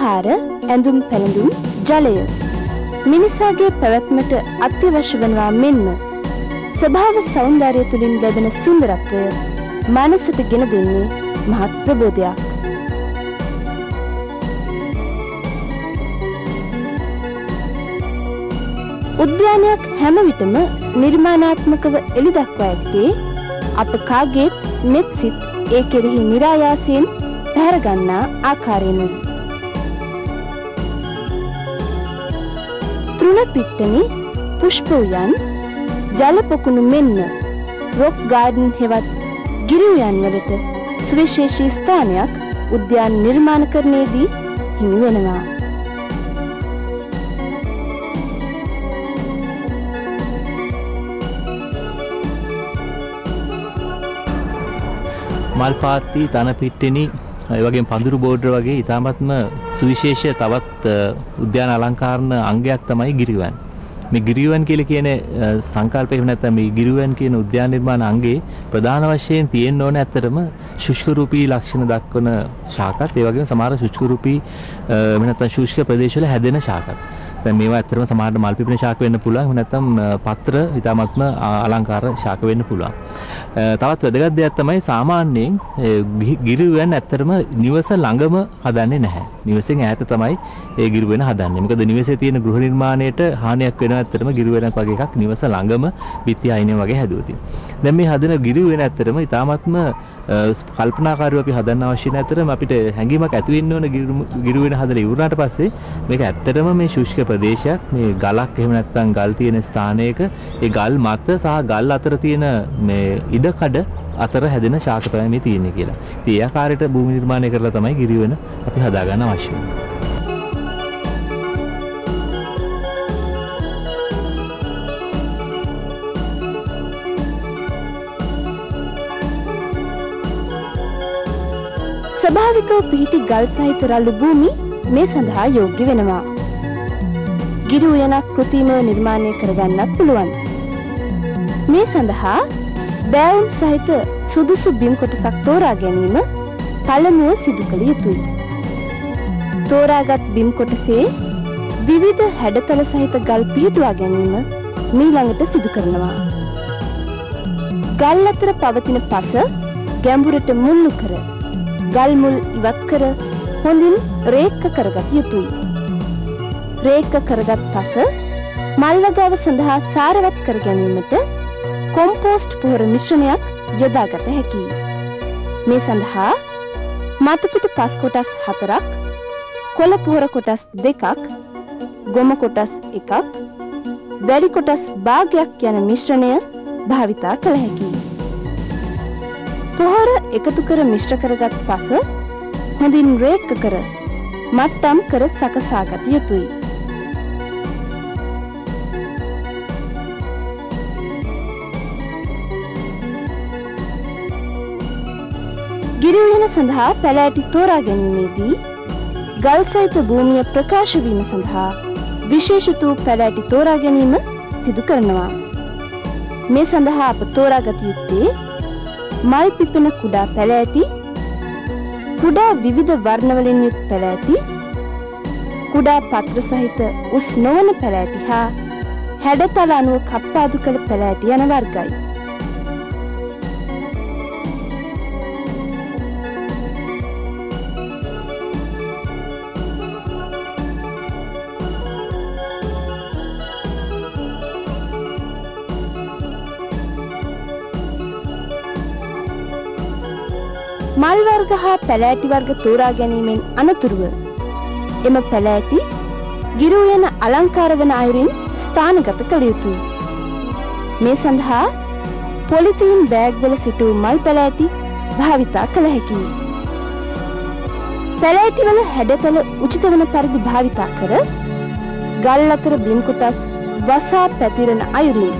ආහාර, ඇඳුම් පැළඳුම්, ජලය මිනිසාගේ පැවැත්මට අත්‍යවශ්‍ය වනවා මෙන්ම ස්වභාව සෞන්දර්යය තුළින් ලැබෙන සුන්දරත්වය මනසට ගෙන දෙන්නේ මහත් ප්‍රබෝධයක්. උද්‍යානයක් හැම විටම නිර්මාණාත්මකව එළි දක්වා ඇත්තේ අප කාගේත් නෙත් සිත් ඒ කෙරෙහි નિરાයාසයෙන් පැහැර ගන්නා ආකාරයෙනුයි. තෘණ පිට්ටනි, පුෂ්ප උයන්, ජල පොකුණු මෙන්ම රොක් ගාඩන් හෙවත් ගිරි උයන් වලට සුවිශේෂී ස්ථානයක් උද්‍යාන නිර්මාණකරණයේදී හිමි වෙනවා. මල් පාත්ති, තන පිට්ටෙනි, ඒ වගේම පඳුරු බෝඩර් වගේ ඉතාමත්ම සුවිශේෂ තවත් උද්‍යාන අලංකාරන අංගයක් තමයි ගිරිවැන්. මේ ගිරිවැන් කියලා කියන සංකල්පය එහෙම නැත්නම් මේ ගිරිවැන් කියන උද්‍යාන නිර්මාණ අංගයේ ප්‍රධාන වශයෙන් තියෙන්න ඕන ඇත්තටම ශුෂ්ක රූපී ලක්ෂණ දක්වන ශාකත්, ඒ වගේම සමහර ශුෂ්ක රූපී එහෙම නැත්නම් ශුෂ්ක ප්‍රදේශවල හැදෙන ශාකත්. දැන් මේවා ඇත්තටම සමහරට මල් පිපෙන ශාක වෙන්න පුළුවන්. එහෙම නැත්නම් පත්‍ර ඉතාමත්ම අලංකාර ශාක වෙන්න පුළුවන්. තවත් වැදගත් දෙයක් තමයි සාමාන්‍යයෙන් ගිරිවැන් ඇත්තටම නිවස ළඟම හදන්නේ නැහැ. නිවසෙන් ඈත තමයි ඒ ගිරිවැන හදන්නේ. මොකද නිවසේ තියෙන ගෘහ නිර්මාණයට හානියක් වෙනවා ඇත්තටම ගිරිවැනක් වගේ එකක් නිවස ළඟම බිත්ති අයිනේ වගේ හැදුවොත්. දැන් මේ හදන ගිරිවැන ඇත්තටම ඉතාමත්ම කල්පනාකාරීව අපි හදන්න අවශ්‍ය නැතරම අපිට හැඟීමක් ඇති වෙන්න ඕන ගිරුවෙන හදලා ඉවරනාට පස්සේ මේක ඇත්තටම මේ ශුෂ්ක ප්‍රදේශයක්, මේ ගලක් එහෙම නැත්නම් ගල් තියෙන ස්ථානයක ඒ ගල් මත සහ ගල් අතර තියෙන මේ ඉඩකඩ අතර හැදෙන ශාක තමයි මේ තියෙන්නේ කියලා. ඉතින් ඒ ආකාරයට භූමි නිර්මාණය කරලා තමයි ගිරිවෙන අපි හදාගන්න අවශ්‍ය වෙන්නේ. ස්වභාවිකව පිහිටි ගල් සහිත රළු භූමි මේ සඳහා යෝග්‍ය වෙනවා. ගිරි උයනක් කෘත්‍රිමව නිර්මාණය කරගන්නත් පුළුවන්. මේ සඳහා බෑවුම් සහිත සුදුසු බිම් කොටසක් තෝරා ගැනීම පළමුව සිදු කළ යුතුයි. තෝරාගත් බිම් කොටසේ විවිධ හැඩතල සහිත ගල් පිහිටුවා ගැනීම මීළඟට සිදු කරනවා. ගල් අතර පවතින පස ගැඹුරට මුල්ලු කර ගල් මුල් ඉවත් කර හොඳින් රේඛ කරගත යුතුයි. රේඛ කරගත් පස මල් වගාව සඳහා සාරවත් කර ගැනීමට කොම්පෝස්ට් පොහොර මිශ්‍රණයක් යොදාගත හැකියි. මේ සඳහා මතුපිට පස් කොටස් 4ක්, කොළ පොහොර කොටස් 2ක්, ගොම කොටස් 1ක්, වැලි කොටස් භාගයක් යන මිශ්‍රණය භාවිතා කළ හැකියි. පොහොර එකතු කර මිශ්‍ර කරගත් පස හොඳින් රේඛ කර මට්ටම් කර සකසාගත යුතුයි. ගිරි උයන සඳහා පැලෑටි තෝරා ගැනීමේදී ගල් සහිත භූමිය ප්‍රකාශ වීම සඳහා විශේෂිත වූ පැලෑටි තෝරා ගැනීම සිදු කරනවා. මේ සඳහා අප තෝරාගත යුත්තේ මල් පිපෙන කුඩා පැලෑටි, කුඩා විවිධ වර්ණවලින් යුත් පැලෑටි, කුඩා පත්‍ර සහිත උස් නොවන පැලෑටි හා හැඩතල අනුව කප්පාදු කළ පැලෑටි යන වර්ගයි. මල් වර්ග හා පැලෑටි වර්ග තෝරා ගැනීමෙන් අනතුරුව එම පැලෑටි ගිරි උයන අලංකාර වන අයුරින් ස්ථානගත කළ යුතුයි. මේ සඳහා පොලිතීන් බෑග් වල සිටු මල් පැලෑටි භාවිතා කළ හැකියි. පැලෑටි වල හැඩතල උචිත වන පරිදි භාවිතා කර ගල් අතර බිම් කොටස් වසා පැතිරෙන අයුරින්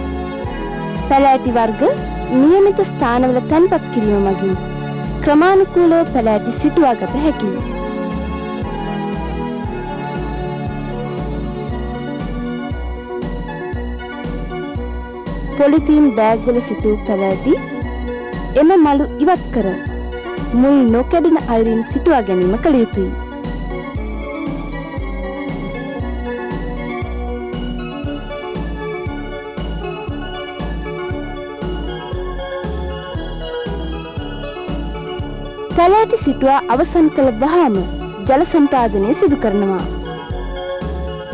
පැලෑටි වර්ග නියමිත ස්ථානවල තැන්පත් කිරීම මගින් ක්‍රමානුකූලව පැලෑටි සිටුවා ගත හැකියි. පොලිතීන් බෑග් වල සිටු පැලෑටි එම මලු ඉවත් කර මුල් නොකැඩෙන අයුරින් සිටුවා ගැනීම කළ යුතුයි. පැලෑටි සිටුවා අවසන් කළ වහාම ජල සම්පාදනය සිදු කරනවා.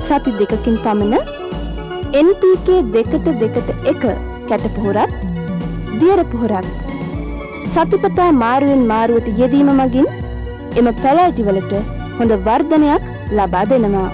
සති දෙකකින් පමණ NPK 2:1 කැටපොහොරත් දියර පොහොරත් සතිපතා මාරුවෙන් මාරුවට යෙදීම මගින් එම පැලෑටි වලට හොඳ වර්ධනයක් ලබා දෙනවා.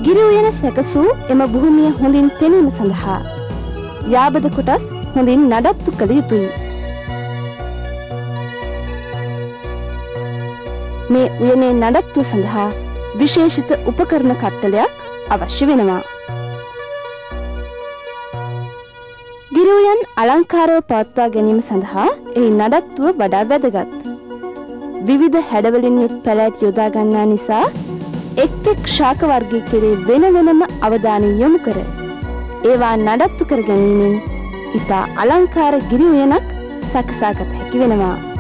ගිරි උයන සැකසූ එම භූමිය හොඳින් පෙනීම සඳහා යාබද කොටස් හොඳින් නඩත්තු කළ යුතුයි. මේ උයනේ නඩත්තුව සඳහා විශේෂිත උපකරණ කට්ටලයක් අවශ්‍ය වෙනවා. ගිරි උයන් අලංකාරව පවත්වා ගැනීම සඳහා එහි නඩත්තුව වඩා වැදගත්. විවිධ හැඩවලින් යුත් පැලෑටි යොදා ගන්නා නිසා එක් ශාක වර්ගයේ කෙරේ වෙන වෙනම අවධානය යොමු කර ඒවා නඩත්තු කර ගැනීමෙන් ඉතා අලංකාර ගිරි උයනක් සකසාගත හැකි වෙනවා.